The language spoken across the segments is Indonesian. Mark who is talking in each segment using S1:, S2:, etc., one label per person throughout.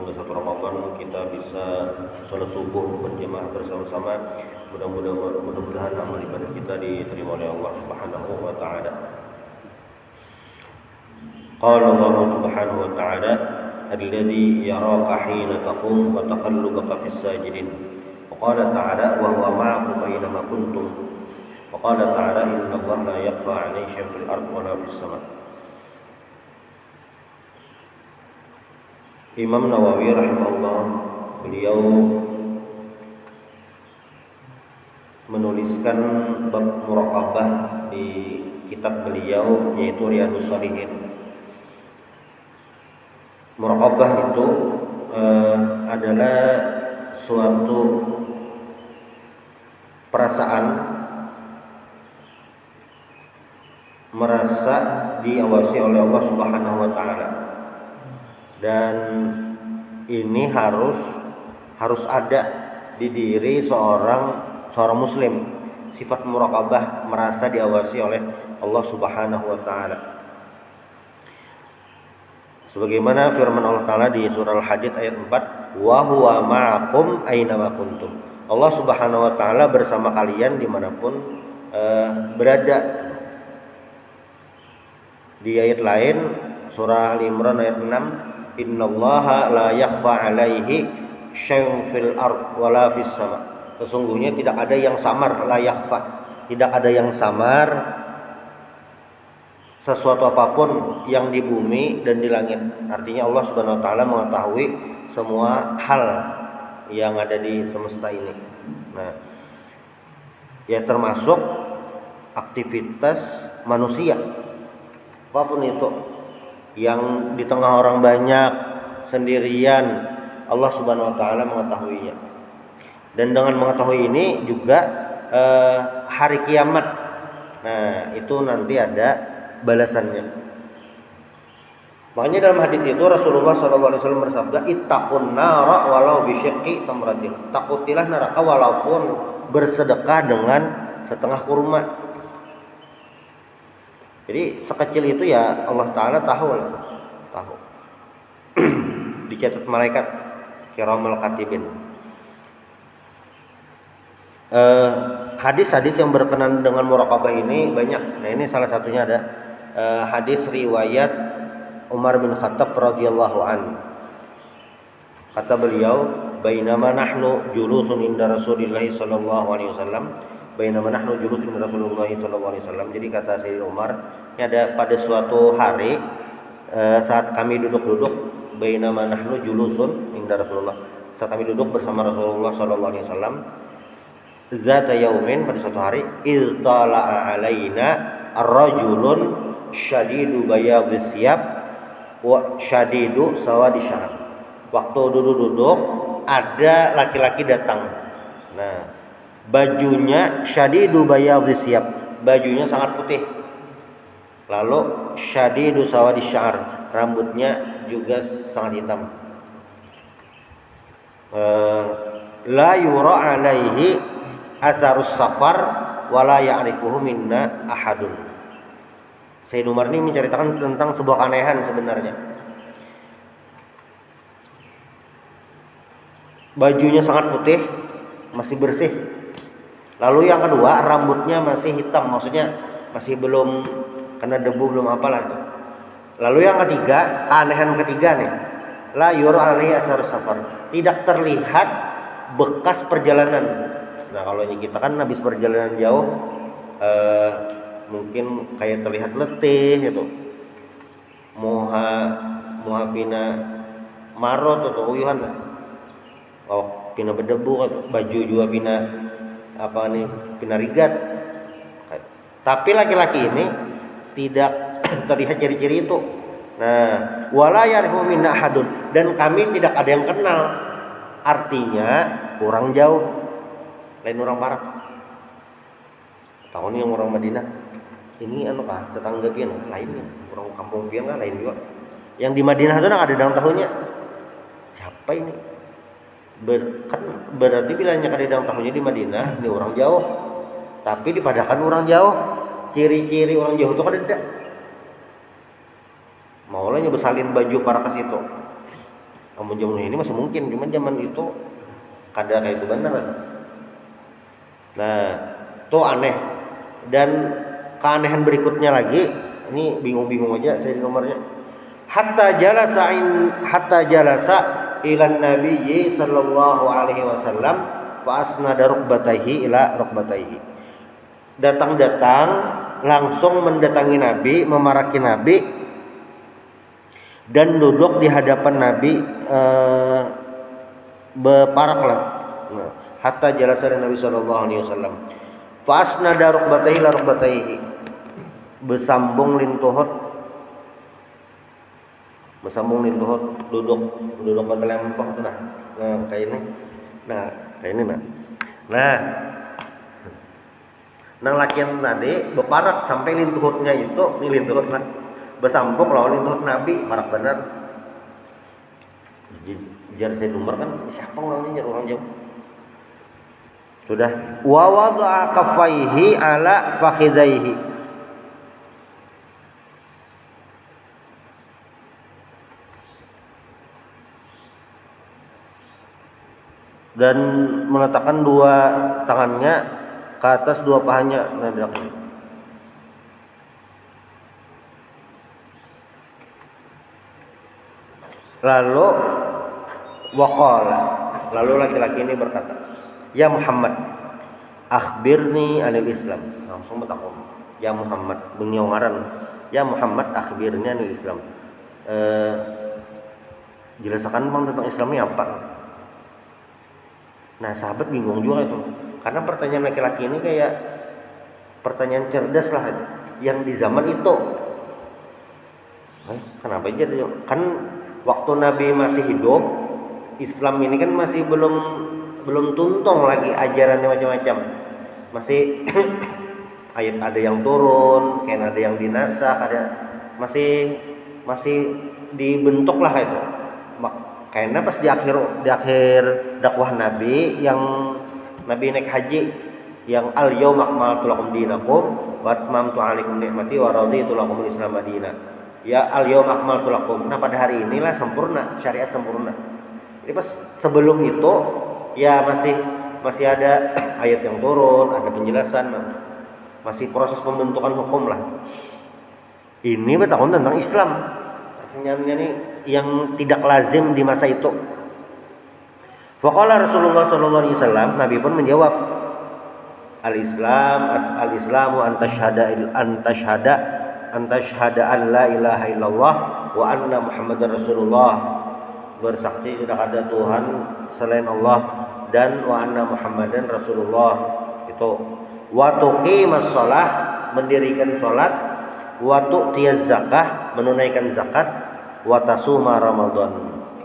S1: pada 1 Ramadan kita bisa sholat subuh berjamaah bersama-sama. Mudah-mudahan amal ibadah kita diterima oleh Allah Subhanahu wa taala. Qala Allah Subhanahu wa taala, "Alladzi yaraka hina taqum wa taqallubaka fis sajidin." Wa qala ta'ala, "Wa huwa ma'akum aina ma kuntum." Wa qala ta'ala, "Inna Allaha la yakhfa 'alaihi syai'un fil ardi wa la fis sama'." Imam Nawawi rahimahullah, beliau menuliskan bab muraqabah di kitab beliau yaitu Riyadhus Shalihin. Muraqabah itu adalah suatu perasaan merasa diawasi oleh Allah Subhanahu wa taala. Dan ini harus ada di diri seorang muslim, sifat muraqabah, merasa diawasi oleh Allah Subhanahu wa taala. Sebagaimana firman Allah taala di surah Al-Hadid ayat 4, "Wa huwa ma'akum aina ma kuntum." Allah Subhanahu wa taala bersama kalian dimanapun berada. Di ayat lain surah Al-Imran ayat 6, "Innallaha la yakhfa 'alaihi syai'un fil ard wa la fis sama." Sesungguhnya tidak ada yang samar, la yakhfa, tidak ada yang samar sesuatu apapun yang di bumi dan di langit. Artinya Allah Subhanahu wa taala mengetahui semua hal yang ada di semesta ini. Nah, ya termasuk aktivitas manusia. Apapun itu yang di tengah orang banyak, sendirian, Allah Subhanahu wa taala mengetahuinya. Dan dengan mengetahui ini juga hari kiamat. Nah, itu nanti ada balasannya. Makanya dalam hadis itu Rasulullah SAW bersabda, "Ittaqun nara walau bisyiqqi tamratin." Takutilah neraka walaupun bersedekah dengan setengah kurma. Jadi sekecil itu ya Allah Ta'ala tahu. Dicatat malaikat kiramal katibin. Hadis-hadis yang berkenaan dengan muraqabah ini banyak. Nah, ini salah satunya ada hadis riwayat Umar bin Khattab radhiyallahu an. Kata beliau, "Bainama nahnu julusun inda Rasulillah sallallahu alaihi wasallam." Bainama nahnu julusun inda Rasulillah sallallahu alaihi wasallam. Jadi kata Sayyidina Umar, ini ada pada suatu hari saat kami duduk-duduk, bainama nahnu julusun inda Rasulullah. Saat kami duduk bersama Rasulullah sallallahu alaihi wasallam, zata yaumin, pada suatu hari, iltala'a alaina ar-rajulun syadidu bayadhis thiyab wa syadidu sawadi sya'r. Waktu duduk-duduk ada laki-laki datang. Nah, bajunya syadidu bayadhis thiyab, bajunya sangat putih. Lalu syadidu sawadi sya'r, rambutnya juga sangat hitam. La yura alaihi asarus safar wala ya'rifuhu minna ahadun. Sayyidina Umar ini menceritakan tentang sebuah keanehan sebenarnya. Bajunya sangat putih, masih bersih. Lalu yang kedua, rambutnya masih hitam, maksudnya masih belum kena debu, belum apalah. Lalu yang ketiga, keanehan ketiga nih, la yura alaihi asarus safar, tidak terlihat bekas perjalanan. Nah, kalau kita kan habis perjalanan jauh mungkin kayak terlihat letih gitu. Moha pina marot atau uyuhan. Oh, pina berdebu, baju juga pina pina rigat. Tapi laki-laki ini tidak terlihat ciri-ciri itu. Nah, wala ya'rifu minna ahadun, dan kami tidak ada yang kenal. Artinya kurang jauh, lain orang Barat. Tahun yang orang Madinah ini tetangga pian lainnya, orang kampung pian lain juga. Yang di Madinah itu ada dalam tahunnya. Siapa ini? Berarti bilangnya ada dalam tahunnya di Madinah, ini orang jauh. Tapi dipadahkan orang jauh, ciri-ciri orang jauh itu kan ada. Maulanya bersalin baju para ke situ. Namun zaman ini masih mungkin, cuma zaman itu kada kayak itu benar. Nah, itu aneh. Dan keanehan berikutnya lagi, ini bingung-bingung aja saya di nomornya. Hatta jalasa ilan nabiyyi sallallahu alaihi wasallam fa asnada rukbatayhi ila rukbatayhi. Datang-datang langsung mendatangi Nabi, memaraki Nabi dan duduk di hadapan Nabi, beparak lah. Nah, hatta jalasa Nabi sallallahu alaihi wasallam fa asnada rukbatayhi ila rukbatayhi, bersambung lintuhut duduk pada lempah tuh nah kayak ini nah nang lakian tadi beparak sampai lintuhutnya itu ini lintuhut lah bersambung lawan lintuhut Nabi parak bener. Jar saya nomor kan siapa orangnya orang jauh sudah. Wa wada'a kaffaihi ala fakhidaihi, dan meletakkan dua tangannya ke atas dua pahanya. Lalu waqala, lalu laki-laki ini berkata, ya Muhammad, akhbirni anil Islam. Langsung bertakwa, ya Muhammad, bengyongaran, ya Muhammad akhbirni anil Islam. Jelaskan bang tentang Islam ini apa? Nah sahabat bingung juga itu, karena pertanyaan laki-laki ini kayak pertanyaan cerdas lah yang di zaman itu. Kenapa aja? Kan waktu Nabi masih hidup, Islam ini kan masih belum tuntung lagi ajarannya macam-macam. Masih ayat ada yang turun, kayak ada yang dinasakh, ada masih dibentuk lah itu. Kayaknya pas di akhir dakwah Nabi, yang Nabi naik haji, yang al yauma akmaltu lakum dinakum wa atmamtu alaikum ni'mati wa raditu lakumul Islam madinah. Ya al yauma akmaltu lakum. Nah pada hari inilah sempurna, syariat sempurna. Jadi pas sebelum itu ya masih ada ayat yang turun, ada penjelasan, masih proses pembentukan hukum lah. Ini bertahun tentang Islam. Sebenarnya ini yang tidak lazim di masa itu. Faqala Rasulullah sallallahu alaihi wasallam, Nabi pun menjawab, al-Islamu an tashhada an la ilaha illallah wa anna Muhammadar Rasulullah, bersaksi tidak ada Tuhan selain Allah dan wa anna Muhammadan Rasulullah. Itu wa tuqimas shalah, mendirikan salat, wa tu'tiyaz zakah, menunaikan zakat, wa tasuma Ramadan,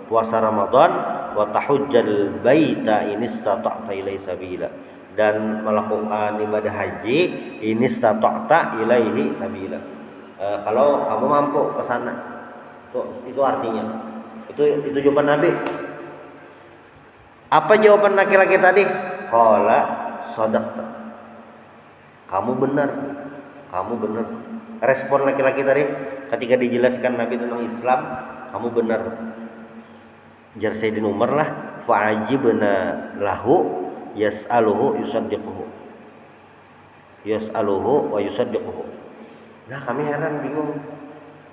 S1: puasa Ramadan, wa tahujjal baita in istata'ta ilaihi sabila, dan melakukan ibadah haji in istata'ta ilaihi sabila, kalau kamu mampu ke sana. Itu artinya. Itu jawaban Nabi. Apa jawaban laki-laki tadi? Qala shadaqta. Kamu benar. Respon laki-laki tadi ketika dijelaskan Nabi tentang Islam, kamu benar. Jar Sayyidina Umar lah, fa'ajibna lahu yas'aluhu wa yusaddiquhu. Nah kami heran, bingung.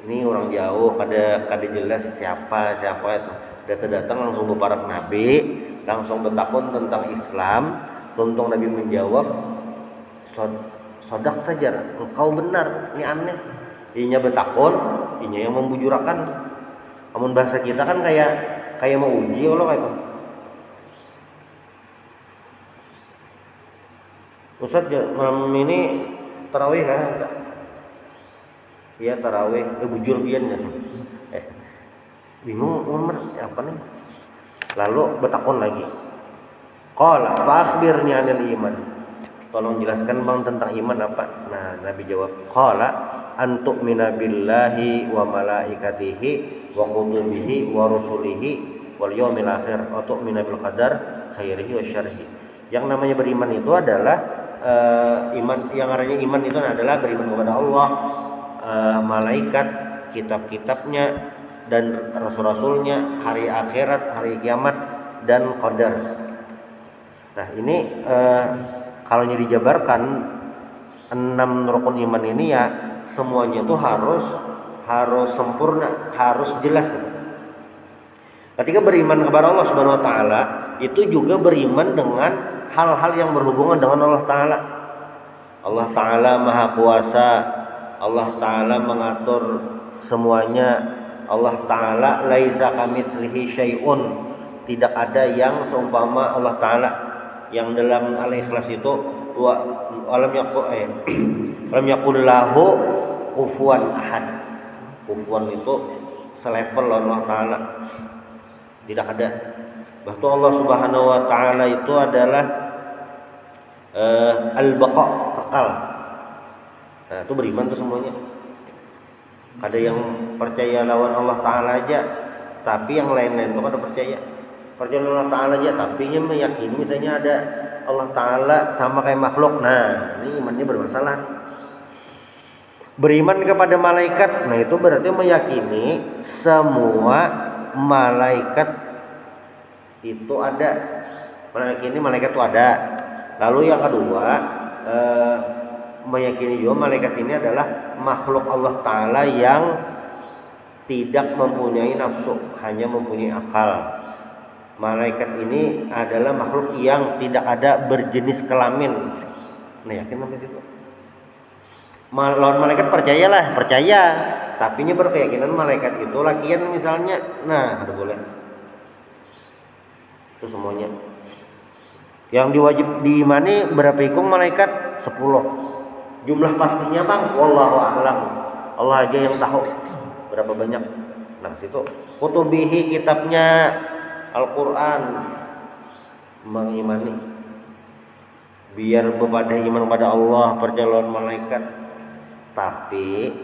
S1: Ini orang jauh, kada jelas siapa itu. Datang langsung beparak Nabi, langsung bertakun tentang Islam. Tuntung Nabi menjawab, sodak saja, engkau benar. Ini aneh. Inya bertakun, inya yang membujurakan. Namun bahasa kita kan kayak mau uji Allah itu. Ustaz, malam ini tarawih kan? Iya tarawih, bujur pian ya. Bingung apa nih? Lalu bertakun lagi. Qala fa akhbirni 'anil iman. Tolong jelaskan bang tentang iman apa? Nah, Nabi jawab, qala antu'mina billahi wa malaikatihi wa kutubihi wa rusulihi wal yaumil akhir wa tu'mina bil qadar khairihi wa syarrihi. Yang namanya beriman itu adalah iman, yang artinya iman itu adalah beriman kepada Allah, malaikat, kitab-kitabnya, dan rasul-rasulnya, hari akhirat, hari kiamat, dan qadar. Nah ini kalau dijabarkan 6 rukun iman ini ya semuanya itu harus sempurna, harus jelas. Ketika beriman kepada Allah Subhanahu wa taala, itu juga beriman dengan hal-hal yang berhubungan dengan Allah taala. Allah taala Maha Kuasa, Allah taala mengatur semuanya. Allah taala laisa kamitslihi syai'un, tidak ada yang seumpama Allah taala. Yang dalam Al-Ikhlas itu alam yakul lahu kufuwan ahad. Kufuwan itu selevel Allah taala. Tidak ada. Bahwa Allah Subhanahu wa taala itu adalah al-baqa, kekal. Nah, itu beriman tuh semuanya. Ada yang percaya lawan Allah taala aja, tapi yang lain-lain itu ada percaya. Percaya Allah taala aja, tapi nya meyakini misalnya ada Allah taala sama kayak makhluk. Nah, ini imannya bermasalah. Beriman kepada malaikat, nah itu berarti meyakini semua malaikat itu ada. Meyakini malaikat itu ada. Lalu yang kedua, meyakini juga malaikat ini adalah makhluk Allah taala yang tidak mempunyai nafsu, hanya mempunyai akal. Malaikat ini adalah makhluk yang tidak ada berjenis kelamin. Nah, yakin sampai situ? Lawan malaikat percayalah, percaya. Tapi nya berkeyakinan malaikat itu lakian misalnya. Nah, ada boleh. Itu semuanya. Yang diwajib diimani berapa ikung malaikat? 10. Jumlah pastinya Bang, wallahu a'lam. Allah aja yang tahu berapa banyak. Nah, situ kutubihi, kitabnya Al-Quran, mengimani. Biar bepada iman kepada Allah, percaya lawan malaikat. Tapi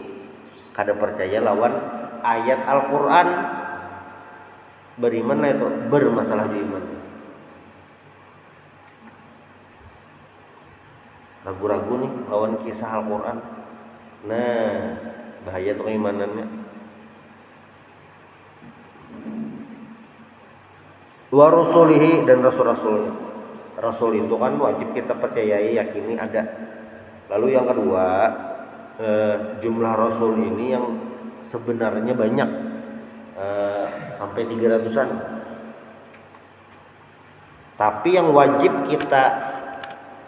S1: kada percaya lawan ayat Al-Quran. Beriman itu bermasalah di iman. Ragu-ragu nih lawan kisah Al-Quran. Nah, bahaya tuh keimanannya. Wa rusulihi, dan rasul-rasulnya. Rasul itu kan wajib kita percayai, yakini ada. Lalu yang kedua, jumlah rasul ini yang sebenarnya banyak, sampai 300-an. Tapi yang wajib kita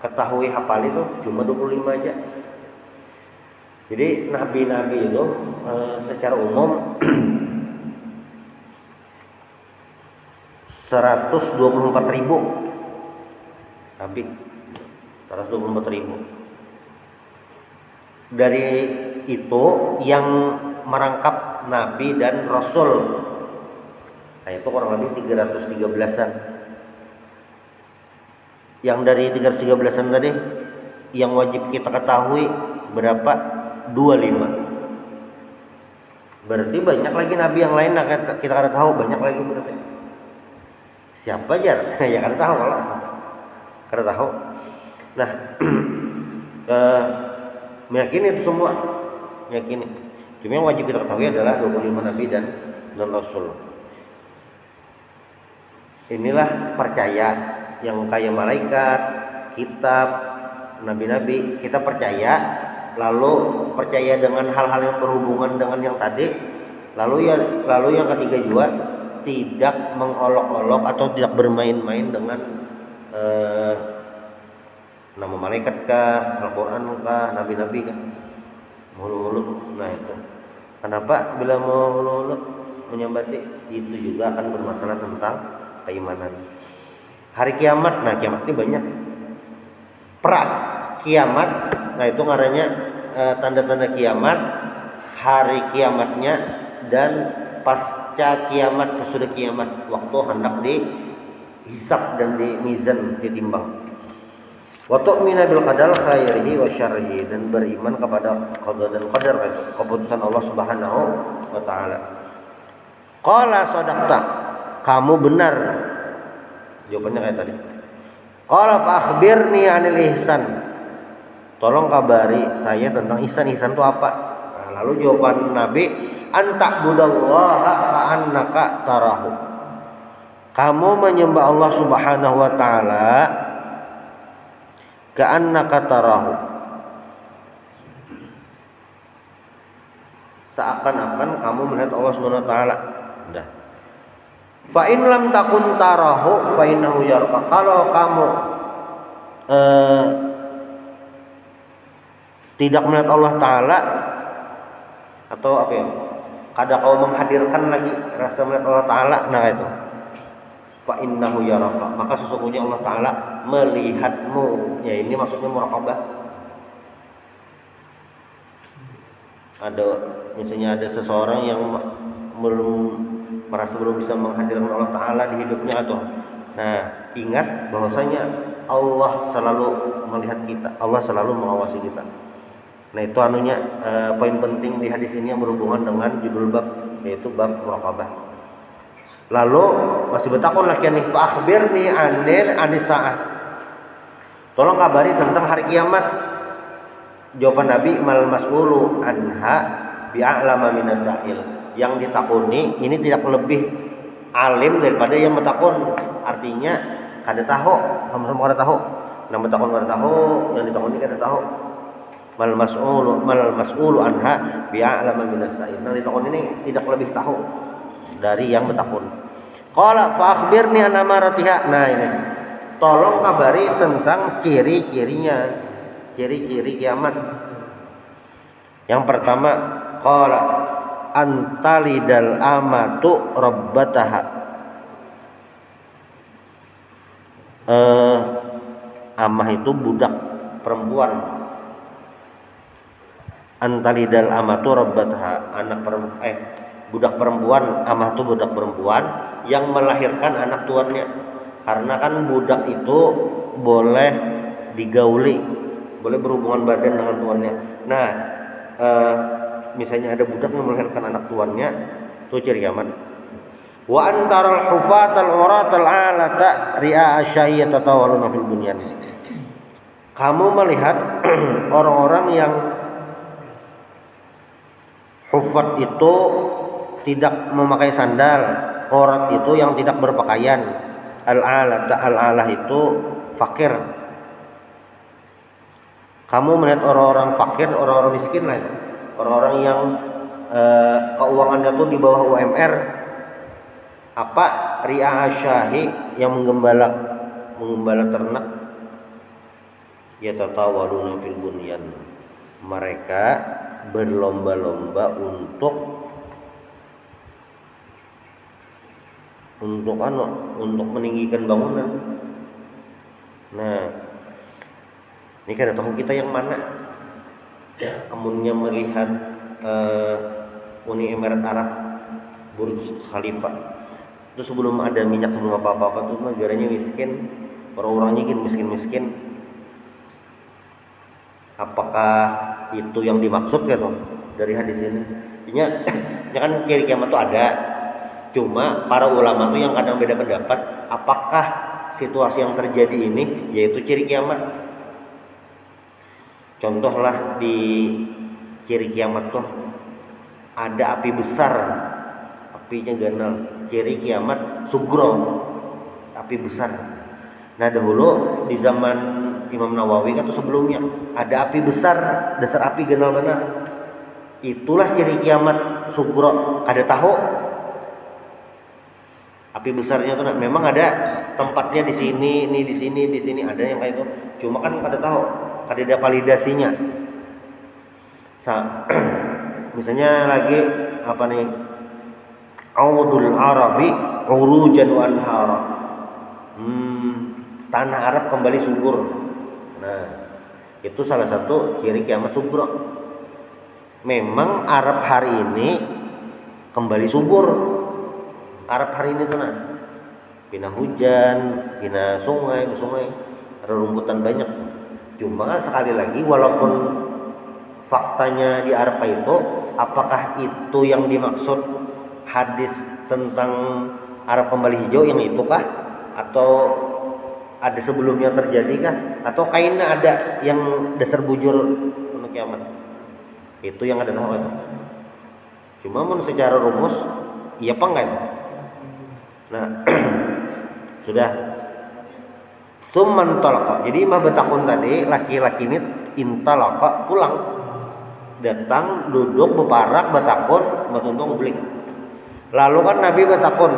S1: ketahui hafal itu cuma 25 aja. Jadi nabi-nabi itu secara umum 124.000 nabi, 124.000. Dari itu yang merangkap nabi dan rasul, nah itu kurang lebih 313-an. Yang dari 313-an tadi yang wajib kita ketahui berapa? 25. Berarti banyak lagi nabi yang lain kita kada tahu, banyak lagi berarti. Siapa aja? Ya kada tahu kalau kada tahu. Nah, meyakini itu semua, meyakini. Cuma yang wajib kita ketahui adalah 25 nabi dan rasul. Inilah percaya yang kayak malaikat, kitab, nabi-nabi kita percaya. Lalu percaya dengan hal-hal yang berhubungan dengan yang tadi. Lalu yang ketiga juga tidak mengolok-olok atau tidak bermain-main dengan nama malaikat kah, Al-Quran kah, nabi-nabi kah, mulut-mulut. Nah itu kenapa bila mau mulut menyambati itu juga akan bermasalah tentang keimanan. Hari kiamat, nah kiamat ini banyak. Pra kiamat, nah itu ngarannya tanda-tanda kiamat, hari kiamatnya, dan pasca kiamat, sesudah kiamat, waktu hendak dihisab dan di mizan, ditimbang. Wa tu'mina bil qadar khairihi wa syarrihi, dan beriman kepada qada dan qadar, keputusan Allah Subhanahu wa taala. Qala sadaqta, kamu benar. Jawabannya kayak tadi. Qala fa akhbirni 'anil ihsan, tolong kabari saya tentang ihsan. Ihsan itu apa? Nah, lalu jawaban Nabi, anta'budallaha ka'annaka tarahu. Kamu menyembah Allah Subhanahu wa taala ka'annaka tarahu, seakan-akan kamu melihat Allah Subhanahu wa taala. Udah. Fa in lam takun tarahu fa innahu yaraka. Kalau kamu tidak melihat Allah taala, atau apa ya? Kadang kau menghadirkan lagi rasa melihat Allah taala, nah itu. Fa innahu yaraka. Maka sesungguhnya Allah taala melihatmu. Ya ini maksudnya muraqabah. Ada misalnya ada seseorang yang merasa belum bisa menghadirkan Allah taala di hidupnya, atau nah ingat bahwasanya Allah selalu melihat kita, Allah selalu mengawasi kita. Nah itu poin penting di hadis ini yang berhubungan dengan judul bab, yaitu bab muraqabah. Lalu masih bertakun lagi nih, fa akhbirni anis saah. Tolong kabari tentang hari kiamat. Jawaban Nabi, mal mas'ulu anha bi'a'lama minas sa'il. Yang ditakuni ini tidak lebih alim daripada yang bertakun. Artinya kada tahu, sama-sama kada tahu. Yang bertakun kada tahu, yang ditakuni kada tahu. Mal mas'ulu anha bi'a'lama minas sa'il. Yang ditakun ini tidak lebih tahu dari yang bertakun. Qala fa akhbirni an amaratiha. Nah ini, tolong kabari tentang ciri-cirinya, ciri-ciri kiamat. Yang pertama, qala antalidal amatu rabbataha. Amah itu budak perempuan. Antalidal amatu rabbataha, budak perempuan. Amah itu budak perempuan yang melahirkan anak tuannya. Karena kan budak itu boleh digauli, boleh berhubungan badan dengan tuannya. Nah, misalnya ada budak yang melahirkan anak tuannya, itu ciri kiamat. Wa antaral hufatal uratal alata ri'a asyai tatawaluna fil bunyan. Kamu melihat orang-orang yang hufat itu tidak memakai sandal, urat itu yang tidak berpakaian, al-alah itu fakir. Kamu melihat orang-orang fakir, orang-orang miskin lah itu. Orang-orang yang keuangannya tuh di bawah UMR, apa ri'a syahi, yang menggembala ternak, ya tatawaluna fil bunyan, mereka berlomba-lomba untuk meninggikan bangunan. Nah ini kan tahu kita yang mana. Amunnya melihat Uni Emirat Arab, Burj Khalifa itu sebelum ada minyak, sebelum apa-apa tuh negaranya miskin, orang-orangnya miskin. Apakah itu yang dimaksud kan dari hadis ini? Ya kan ciri kiamat itu ada, cuma para ulama tuh yang kadang beda pendapat apakah situasi yang terjadi ini yaitu ciri kiamat. Contohlah di ciri kiamat tuh ada api besar, apinya ganal. Ciri kiamat sugro, api besar. Nah dahulu di zaman Imam Nawawi kan tuh sebelumnya ada api besar, dasar api ganal benar. Itulah ciri kiamat sugro. Kada tahu api besarnya tuh memang ada tempatnya di sini, ini di sini ada yang kayak itu. Cuma kan kada tahu, kada ada validasinya. Misalnya lagi apa nih? Audul Arabi urujan wa anhara. Tanah Arab kembali subur. Nah, itu salah satu ciri kiamat subur. Memang Arab hari ini kembali subur. Arab hari ini tuh nah, bina hujan, bina sungai, rerumputan banyak. Cuma sekali lagi, walaupun faktanya di Arab itu, apakah itu yang dimaksud hadis tentang Arab kembali hijau yang itu kah? Atau ada sebelumnya terjadi kah? Atau kainnya ada yang dasar bujur untuk kiamat? Itu yang ada tahu itu. Cuma mun secara rumus iya apa enggak? Nah, sudah. Summan talaqa. Jadi mah betakun tadi laki-laki ini intalaqa pulang. Datang duduk beparak betakun betuntung beli. Lalu kan Nabi betakun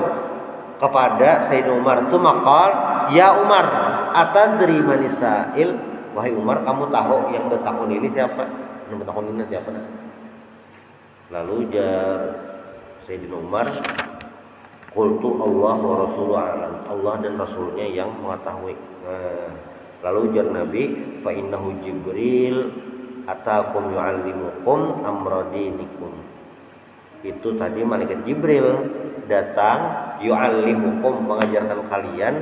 S1: kepada Sayyidina Umar, "Tsumaqal, ya Umar, atadri manisail?" Wahai Umar, kamu tahu yang betakun ini siapa? Yang betakun ini siapa? Lalu Sayyidina Umar, qultu Allah wa rasuluhu a'lam. Allah dan rasulnya yang mengetahui. Lalu ujar Nabi, fa innahu Jibril atakum yu'allimukum amra dinikum. Itu tadi malaikat Jibril datang yu'allimukum, mengajarkan kalian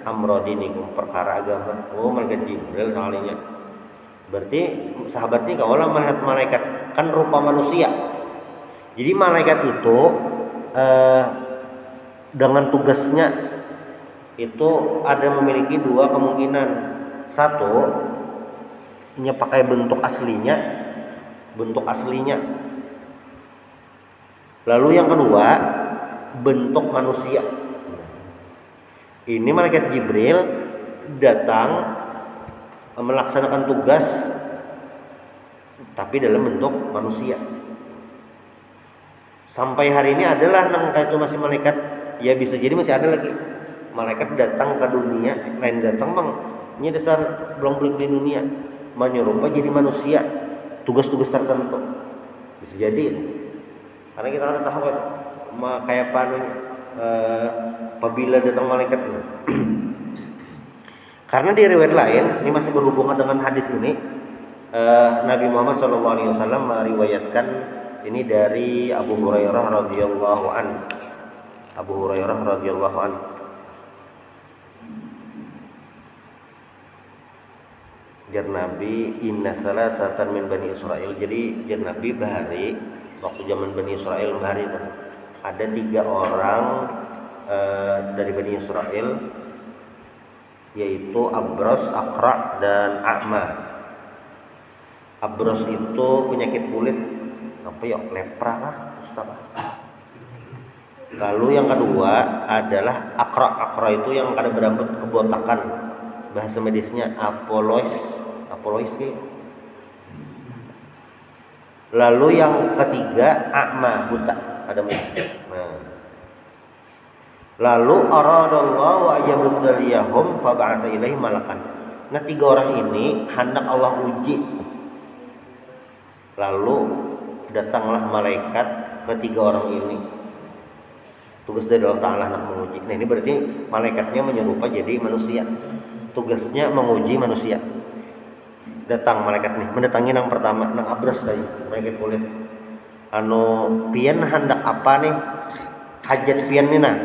S1: amra dinikum, perkara agama. Oh, malaikat Jibril soalnya. Berarti sahabat ini kalau melihat malaikat kan rupa manusia. Jadi malaikat itu dengan tugasnya itu ada memiliki dua kemungkinan. Satu, ini pakai bentuk aslinya. Lalu yang kedua, bentuk manusia. Ini malaikat Jibril datang melaksanakan tugas tapi dalam bentuk manusia. Sampai hari ini adalah itu masih malaikat, ya bisa jadi masih ada lagi malaikat datang ke dunia, lain datang bang, ini dasar belum balik di dunia, menyerupa jadi manusia, tugas-tugas tertentu, bisa jadi. Karena kita kan tahu kan, kayak apa apabila datang malaikatnya. Karena di riwayat lain, ini masih berhubungan dengan hadis ini, Nabi Muhammad SAW meriwayatkan ini dari Abu Hurairah radhiyallahu an. Jar Nabi inna salasatan min Bani Israel. Jadi jar Nabi bahari waktu zaman Bani Israel bahari ada 3 orang dari Bani Israel, yaitu Abros, Aqra dan A'ma. Abros itu penyakit kulit apa ya, lepra lah, Ustaz. Lalu yang kedua adalah Aqra itu yang kada berambut kebotakan, bahasa medisnya Apolois sih. Lalu yang ketiga A'ma, buta, ada mata. Nah. Lalu aradallahu ayyabtaliyahum fa ba'atsa ilaihim malakan. Nah, 3 orang ini hendak Allah uji. Lalu datanglah malaikat ke 3 orang ini. Tugas dari Allah Ta'ala hendak menguji. Nah, ini berarti malaikatnya menyerupa jadi manusia. Tugasnya menguji manusia. Datang malaikat nih, mendatangi yang pertama, nang Abras tadi, malaikat kulit. Pian hendak apa nih? Hajat pian nih nah.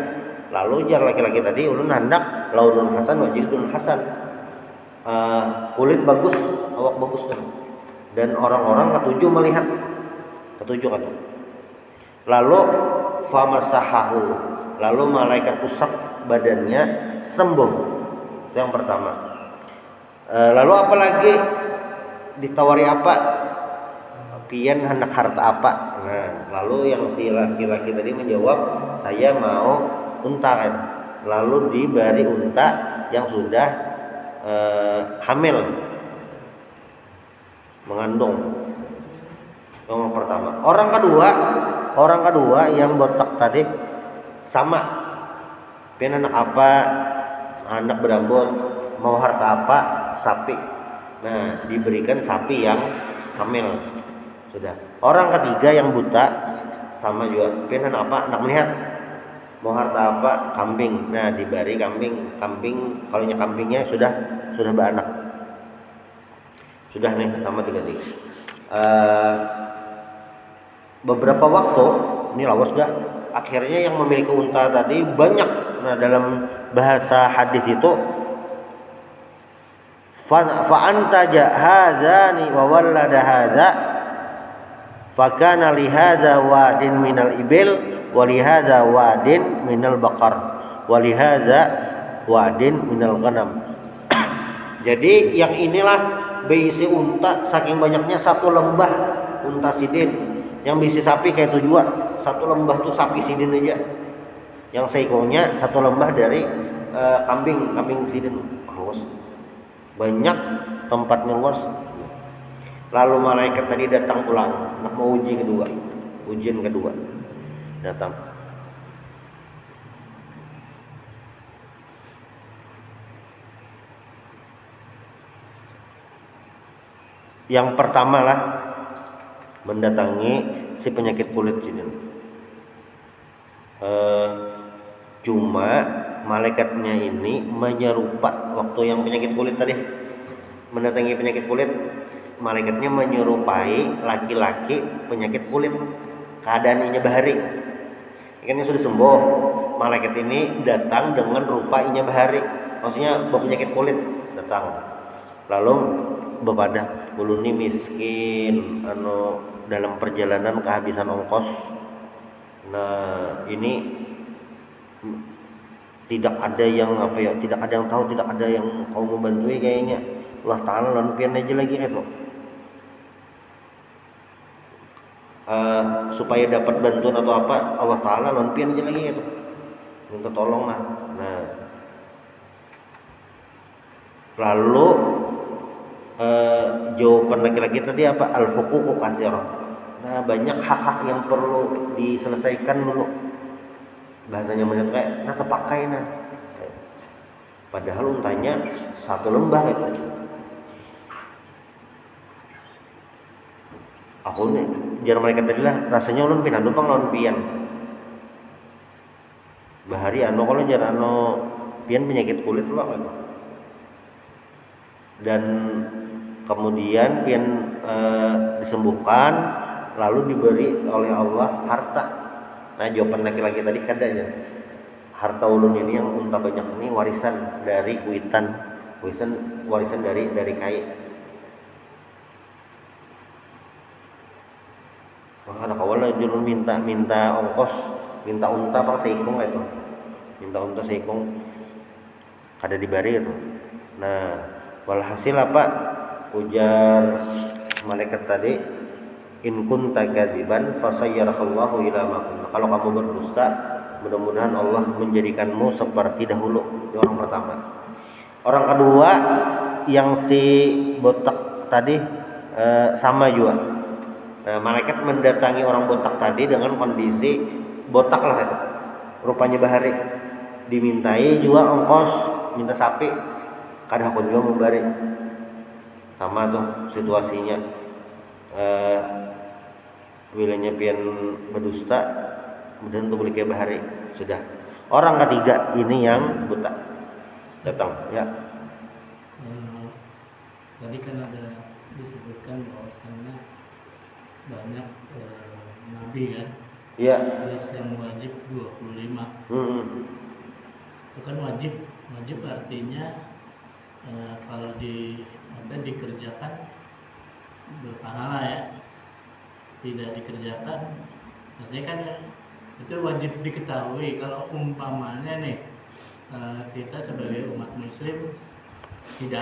S1: Lalu jar laki-laki tadi ulun hendak launun hasan wa jildun hasan. Kulit bagus, awak bagus kan. Dan orang-orang ketujuh melihat. Ketujuh kan. Lalu famasahahu. Lalu malaikat usap badannya, sembuh. Itu yang pertama. Lalu apa lagi? Ditawari apa? Pian hendak harta apa? Nah, lalu yang si laki-laki tadi menjawab, saya mau unta kan. Lalu diberi unta yang sudah hamil, mengandung. Yang pertama. Orang kedua yang botak tadi sama. Pian anak apa? Anak berambut. Mau harta apa? Sapi. Nah, diberikan sapi yang hamil. Sudah. Orang ketiga yang buta sama juga. Pian anak apa? Anak melihat. Mau harta apa? Kambing. Nah, diberi kambing. Kalau kambingnya sudah beranak. Sudah nih sama 3. Beberapa waktu ini lawas gak? Akhirnya yang memiliki unta tadi banyak. Nah, dalam bahasa hadis itu fa antaja hadzani wa wallada hadza fa kana li hadza wadin minal ibil wa li hadza wadin minal baqar wa li hadza wadin minal ghanam. Jadi yang inilah berisi unta saking banyaknya satu lembah unta sidin, yang berisi sapi kayak 2. satu lembah tuh sapi sidin aja. Yang seekornya satu lembah dari kambing sidin. Luas. Banyak tempatnya luas. Lalu malaikat tadi datang pulang, mau ujian kedua datang. Yang pertama lah mendatangi si penyakit kulit ini. Cuma malaikatnya ini menyerupa waktu yang penyakit kulit tadi mendatangi penyakit kulit, malaikatnya menyerupai laki-laki penyakit kulit keadaannya bahari. Ikannya sudah sembuh, malaikat ini datang dengan rupa inya bahari, maksudnya berpenyakit kulit datang. Lalu bepada uluni miskin dalam perjalanan kehabisan ongkos. Nah ini tidak ada yang tidak ada yang tahu, tidak ada yang kau membantu kayaknya. Allah Ta'ala lanpian aja lagi itu supaya dapat bantuan atau apa, Allah Ta'ala lanpian aja lagi itu minta tolong lah. Nah lalu jawaban laki-laki tadi apa? Al-huququ katsirah. Nah banyak hak-hak yang perlu diselesaikan dulu, bahasanya menyatakan nah terpakai nah, padahal untanya satu lembah itu. Aku nih jarang mereka tadi lah rasanya ulun pinan numpang lawan pian bahari kalau jarang pian penyakit kulit lah gitu. Dan kemudian pian disembuhkan lalu diberi oleh Allah harta. Nah jawaban laki-laki tadi kadanya harta ulun ini yang unta banyak ini warisan dari warisan dari kai. Maka anak awalnya ulun minta ongkos, minta unta pak seikung itu, minta unta seikung kada dibari itu. Nah walhasil apa ujar malaikat tadi, in kunta kadziban fasayyarakallahu ila ma kunta. Kalau kamu berdusta, mudah-mudahan Allah menjadikanmu seperti dahulu. Ini orang pertama. Orang kedua yang si botak tadi sama juga. Malaikat mendatangi orang botak tadi dengan kondisi botak lah itu, rupanya bahari. Dimintai juga ongkos, minta sapi, kadang aku juga memberi. Sama tuh situasinya. Wilayahnya pian berdusta kemudian untuk beli kayak bahari sudah. Orang ketiga ini yang buta datang ya.
S2: Tadi kan ada disebutkan bahwasannya banyak nabi kan
S1: Iya.
S2: yang wajib 25. Itu kan wajib artinya kalau dikerjakan berpahala ya, tidak dikerjakan artinya kan itu wajib diketahui. Kalau umpamanya nih kita sebagai umat muslim tidak